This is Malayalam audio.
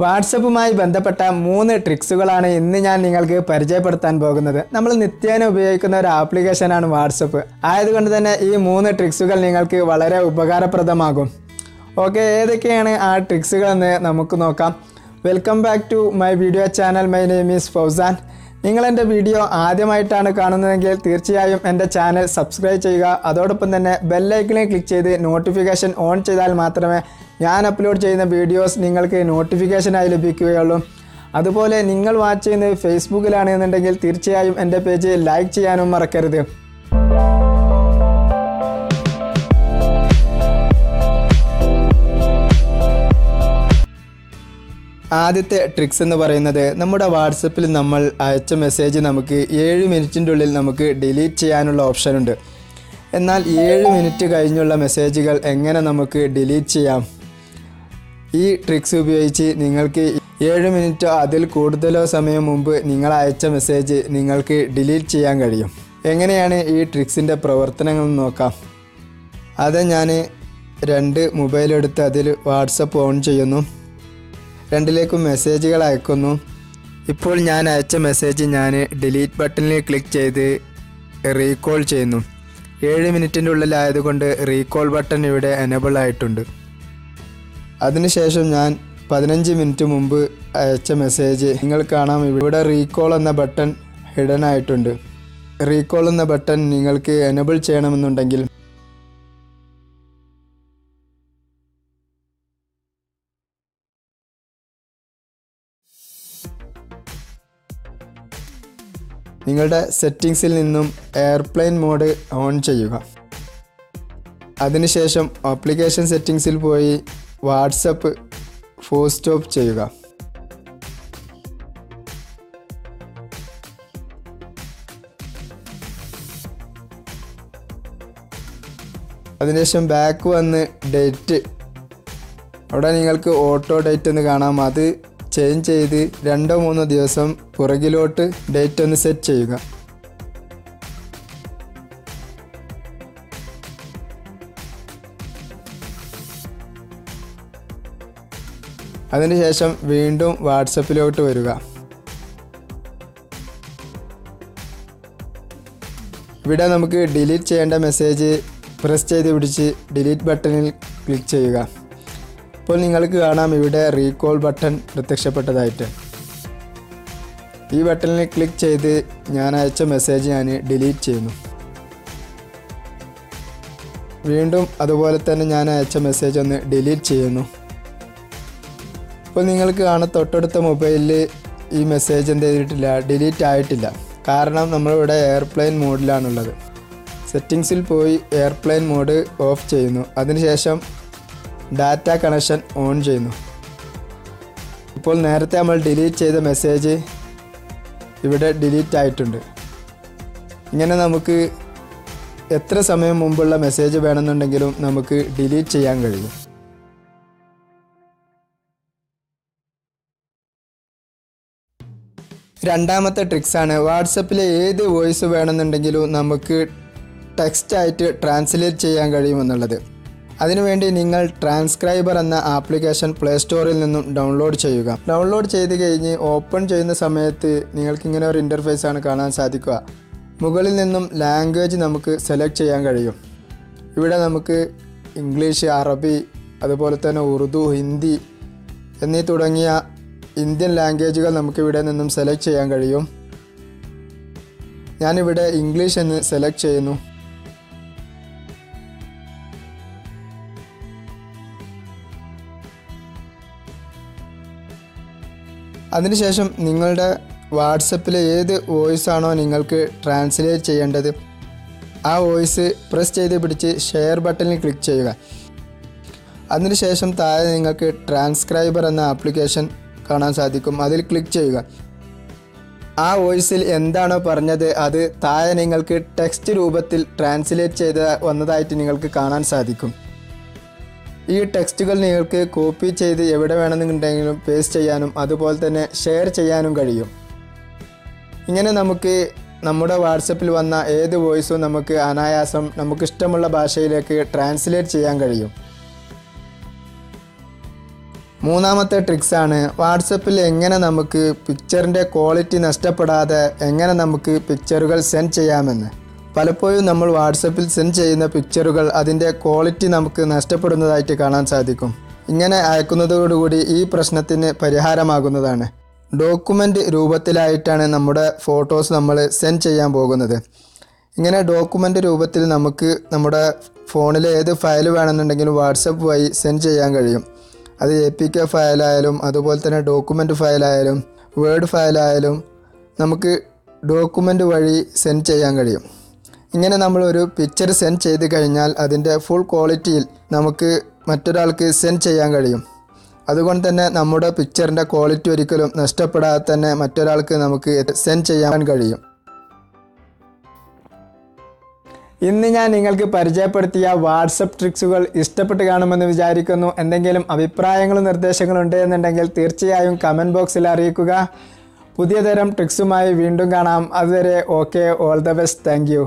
വാട്സപ്പുമായി ബന്ധപ്പെട്ട 3 ട്രിക്സുകളാണ് ഇന്ന് ഞാൻ നിങ്ങൾക്ക് പരിചയപ്പെടുത്താൻ പോകുന്നത്. നമ്മൾ നിത്യേന ഉപയോഗിക്കുന്ന ഒരു ആപ്ലിക്കേഷനാണ് വാട്സപ്പ്. ആയതുകൊണ്ട് തന്നെ ഈ 3 ട്രിക്സുകൾ നിങ്ങൾക്ക് വളരെ ഉപകാരപ്രദമാകും. ഓക്കെ, ഏതൊക്കെയാണ് ആ ട്രിക്സുകളെന്ന് നമുക്ക് നോക്കാം. Welcome back to my video channel. My name is Fauzan. നിങ്ങൾ എൻ്റെ വീഡിയോ ആദ്യമായിട്ടാണ് കാണുന്നതെങ്കിൽ തീർച്ചയായും എൻ്റെ ചാനൽ സബ്സ്ക്രൈബ് ചെയ്യുക. അതോടൊപ്പം തന്നെ ബെല്ലൈക്കണിൽ ക്ലിക്ക് ചെയ്ത് നോട്ടിഫിക്കേഷൻ ഓൺ ചെയ്താൽ മാത്രമേ ഞാൻ അപ്ലോഡ് ചെയ്യുന്ന വീഡിയോസ് നിങ്ങൾക്ക് നോട്ടിഫിക്കേഷനായി ലഭിക്കുകയുള്ളൂ. അതുപോലെ നിങ്ങൾ വാച്ച് ചെയ്യുന്നത് ഫേസ്ബുക്കിലാണെന്നുണ്ടെങ്കിൽ തീർച്ചയായും എൻ്റെ പേജ് ലൈക്ക് ചെയ്യാനും മറക്കരുത്. ആദ്യത്തെ ട്രിക്സ് എന്ന് പറയുന്നത്, നമ്മുടെ വാട്സപ്പിൽ നമ്മൾ അയച്ച മെസ്സേജ് നമുക്ക് 7 മിനിറ്റിൻ്റെ ഉള്ളിൽ നമുക്ക് ഡിലീറ്റ് ചെയ്യാനുള്ള ഓപ്ഷനുണ്ട്. എന്നാൽ 7 മിനിറ്റ് കഴിഞ്ഞുള്ള മെസ്സേജുകൾ എങ്ങനെ നമുക്ക് ഡിലീറ്റ് ചെയ്യാം? ഈ ട്രിക്സ് ഉപയോഗിച്ച് നിങ്ങൾക്ക് 7 മിനിറ്റോ അതിൽ കൂടുതലോ സമയം മുമ്പ് നിങ്ങൾ അയച്ച മെസ്സേജ് നിങ്ങൾക്ക് ഡിലീറ്റ് ചെയ്യാൻ കഴിയും. എങ്ങനെയാണ് ഈ ട്രിക്സിൻ്റെ പ്രവർത്തനങ്ങൾ നോക്കാം. അത് ഞാൻ 2 മൊബൈലെടുത്ത് അതിൽ വാട്സപ്പ് ഓൺ ചെയ്യുന്നു. 2ലേക്കും മെസ്സേജുകൾ അയക്കുന്നു. ഇപ്പോൾ ഞാൻ അയച്ച മെസ്സേജ് ഞാൻ ഡിലീറ്റ് ബട്ടണിൽ ക്ലിക്ക് ചെയ്ത് റീകോൾ ചെയ്യുന്നു. 7 മിനിറ്റിൻ്റെ ഉള്ളിലായതുകൊണ്ട് റീകോൾ ബട്ടൺ ഇവിടെ എനേബിൾ ആയിട്ടുണ്ട്. അതിനുശേഷം ഞാൻ 15 മിനിറ്റ് മുമ്പ് അയച്ച മെസ്സേജ് നിങ്ങൾ കാണാം, ഇവിടെ റീകോൾ എന്ന ബട്ടൺ ഹിഡൻ ആയിട്ടുണ്ട്. റീകോൾ എന്ന ബട്ടൺ നിങ്ങൾക്ക് എനേബിൾ ചെയ്യണമെന്നുണ്ടെങ്കിൽ നിങ്ങളുടെ സെറ്റിങ്സിൽ നിന്നും എയർപ്ലെയിൻ മോഡ് ഓൺ ചെയ്യുക. അതിനുശേഷം ആപ്ലിക്കേഷൻ സെറ്റിങ്സിൽ പോയി വാട്സപ്പ് ഫോർ സ്റ്റോപ്പ് ചെയ്യുക. അതിനുശേഷം ബാക്ക് വന്ന് ഡേറ്റ്, അവിടെ നിങ്ങൾക്ക് ഓട്ടോ ഡേറ്റ് എന്ന് കാണാം. അത് ചേഞ്ച് ചെയ്ത് 2-3 ദിവസം പുറകിലോട്ട് ഡേറ്റ് ഒന്ന് സെറ്റ് ചെയ്യുക. അതിനുശേഷം വീണ്ടും വാട്സപ്പിലോട്ട് വരിക. ഇവിടെ നമുക്ക് ഡിലീറ്റ് ചെയ്യേണ്ട മെസ്സേജ് പ്രസ് ചെയ്ത് പിടിച്ച് ഡിലീറ്റ് ബട്ടണിൽ ക്ലിക്ക് ചെയ്യുക. ഇപ്പോൾ നിങ്ങൾക്ക് കാണാം ഇവിടെ റീകോൾ ബട്ടൺ പ്രത്യക്ഷപ്പെട്ടതായിട്ട്. ഈ ബട്ടണിൽ ക്ലിക്ക് ചെയ്ത് ഞാൻ അയച്ച മെസ്സേജ് ഞാൻ ഡിലീറ്റ് ചെയ്യുന്നു. വീണ്ടും അതുപോലെ തന്നെ ഞാൻ അയച്ച മെസ്സേജ് ഒന്ന് ഡിലീറ്റ് ചെയ്യുന്നു. ഇപ്പോൾ നിങ്ങൾക്ക് കാണാം തൊട്ടടുത്ത മൊബൈലിൽ ഈ മെസ്സേജ് എന്ത് ചെയ്തിട്ടില്ല, ഡിലീറ്റ് ആയിട്ടില്ല. കാരണം നമ്മളിവിടെ എയർപ്ലെയിൻ മോഡിലാണുള്ളത്. സെറ്റിങ്സിൽ പോയി എയർപ്ലെയിൻ മോഡ് ഓഫ് ചെയ്യുന്നു. അതിനുശേഷം ഡാറ്റ കണക്ഷൻ ഓൺ ചെയ്യുന്നു. ഇപ്പോൾ നേരത്തെ നമ്മൾ ഡിലീറ്റ് ചെയ്ത മെസ്സേജ് ഇവിടെ ഡിലീറ്റ് ആയിട്ടുണ്ട്. ഇങ്ങനെ നമുക്ക് എത്ര സമയം മുമ്പുള്ള മെസ്സേജ് വേണമെന്നുണ്ടെങ്കിലും നമുക്ക് ഡിലീറ്റ് ചെയ്യാൻ കഴിയും. രണ്ടാമത്തെ ട്രിക്സാണ്, വാട്സപ്പിലെ ഏത് വോയിസ് വേണമെന്നുണ്ടെങ്കിലും നമുക്ക് ടെക്സ്റ്റായിട്ട് ട്രാൻസ്ലേറ്റ് ചെയ്യാൻ കഴിയുമെന്നുള്ളത്. അതിനുവേണ്ടി നിങ്ങൾ ട്രാൻസ്ക്രൈബർ എന്ന ആപ്ലിക്കേഷൻ പ്ലേ സ്റ്റോറിൽ നിന്നും ഡൗൺലോഡ് ചെയ്യുക. ഡൗൺലോഡ് ചെയ്ത് കഴിഞ്ഞ് ഓപ്പൺ ചെയ്യുന്ന സമയത്ത് നിങ്ങൾക്കിങ്ങനെ ഒരു ഇൻ്റർഫേസ് ആണ് കാണാൻ സാധിക്കുക. മുകളിൽ നിന്നും ലാംഗ്വേജ് നമുക്ക് സെലക്ട് ചെയ്യാൻ കഴിയും. ഇവിടെ നമുക്ക് ഇംഗ്ലീഷ്, അറബി, അതുപോലെ തന്നെ ഉറുദു, ഹിന്ദി എന്നീ തുടങ്ങിയ ഇന്ത്യൻ ലാംഗ്വേജുകൾ നമുക്കിവിടെ നിന്നും സെലക്ട് ചെയ്യാൻ കഴിയും. ഞാനിവിടെ ഇംഗ്ലീഷ് എന്ന് സെലക്ട് ചെയ്യുന്നു. അതിനുശേഷം നിങ്ങളുടെ വാട്സപ്പിലെ ഏത് വോയിസ് ആണോ നിങ്ങൾക്ക് ട്രാൻസ്ലേറ്റ് ചെയ്യേണ്ടത് ആ വോയിസ് പ്രസ് ചെയ്ത് പിടിച്ച് ഷെയർ ബട്ടണിൽ ക്ലിക്ക് ചെയ്യുക. അതിനുശേഷം താഴെ നിങ്ങൾക്ക് ട്രാൻസ്ക്രൈബർ എന്ന ആപ്ലിക്കേഷൻ കാണാൻ സാധിക്കും. അതിൽ ക്ലിക്ക് ചെയ്യുക. ആ വോയിസിൽ എന്താണോ പറഞ്ഞത് അത് താഴെ നിങ്ങൾക്ക് ടെക്സ്റ്റ് രൂപത്തിൽ ട്രാൻസ്ലേറ്റ് ചെയ്ത് വന്നതായിട്ട് നിങ്ങൾക്ക് കാണാൻ സാധിക്കും. ഈ ടെക്സ്റ്റുകൾ നിങ്ങൾക്ക് കോപ്പി ചെയ്ത് എവിടെ വേണമെന്നുണ്ടെങ്കിലും പേസ്റ്റ് ചെയ്യാനും അതുപോലെ തന്നെ ഷെയർ ചെയ്യാനും കഴിയും. ഇങ്ങനെ നമുക്ക് നമ്മുടെ വാട്സപ്പിൽ വന്ന ഏത് വോയിസും നമുക്ക് അനായാസം നമുക്കിഷ്ടമുള്ള ഭാഷയിലേക്ക് ട്രാൻസ്ലേറ്റ് ചെയ്യാൻ കഴിയും. മൂന്നാമത്തെ ട്രിക്സാണ് വാട്സപ്പിൽ എങ്ങനെ നമുക്ക് പിക്ചറിൻ്റെ ക്വാളിറ്റി നഷ്ടപ്പെടാതെ എങ്ങനെ നമുക്ക് പിക്ചറുകൾ സെൻഡ് ചെയ്യാമെന്ന്. പലപ്പോഴും നമ്മൾ വാട്സപ്പിൽ സെൻഡ് ചെയ്യുന്ന പിക്ചറുകൾ അതിൻ്റെ ക്വാളിറ്റി നമുക്ക് നഷ്ടപ്പെടുന്നതായിട്ട് കാണാൻ സാധിക്കും. ഇങ്ങനെ അയക്കുന്നതോടുകൂടി ഈ പ്രശ്നത്തിന് പരിഹാരമാകുന്നതാണ്. ഡോക്യുമെൻ്റ് രൂപത്തിലായിട്ടാണ് നമ്മുടെ ഫോട്ടോസ് നമ്മൾ സെൻഡ് ചെയ്യാൻ പോകുന്നത്. ഇങ്ങനെ ഡോക്യുമെൻ്റ് രൂപത്തിൽ നമുക്ക് നമ്മുടെ ഫോണിൽ ഏത് ഫയൽ വേണമെന്നുണ്ടെങ്കിലും വാട്സപ്പ് വഴി സെൻഡ് ചെയ്യാൻ കഴിയും. അത് APK ഫയലായാലും അതുപോലെ തന്നെ ഡോക്യുമെൻ്റ് ഫയലായാലും വേർഡ് ഫയലായാലും നമുക്ക് ഡോക്യുമെൻ്റ് വഴി സെൻഡ് ചെയ്യാൻ കഴിയും. ഇങ്ങനെ നമ്മളൊരു പിക്ചർ സെൻഡ് ചെയ്ത് കഴിഞ്ഞാൽ അതിൻ്റെ ഫുൾ ക്വാളിറ്റിയിൽ നമുക്ക് മറ്റൊരാൾക്ക് സെൻഡ് ചെയ്യാൻ കഴിയും. അതുകൊണ്ട് തന്നെ നമ്മുടെ പിക്ചറിൻ്റെ ക്വാളിറ്റി ഒരിക്കലും നഷ്ടപ്പെടാതെ തന്നെ മറ്റൊരാൾക്ക് നമുക്ക് സെൻഡ് ചെയ്യാൻ കഴിയും. ഇന്ന് ഞാൻ നിങ്ങൾക്ക് പരിചയപ്പെടുത്തിയ വാട്സപ്പ് ട്രിക്സുകൾ ഇഷ്ടപ്പെട്ട് കാണുമെന്ന് വിചാരിക്കുന്നു. എന്തെങ്കിലും അഭിപ്രായങ്ങളും നിർദ്ദേശങ്ങളും ഉണ്ടെന്നുണ്ടെങ്കിൽ തീർച്ചയായും കമൻറ്റ് ബോക്സിൽ അറിയിക്കുക. പുതിയ തരം ട്രിക്സുമായി വീണ്ടും കാണാം. അതുവരെ okay, all the best, thank you.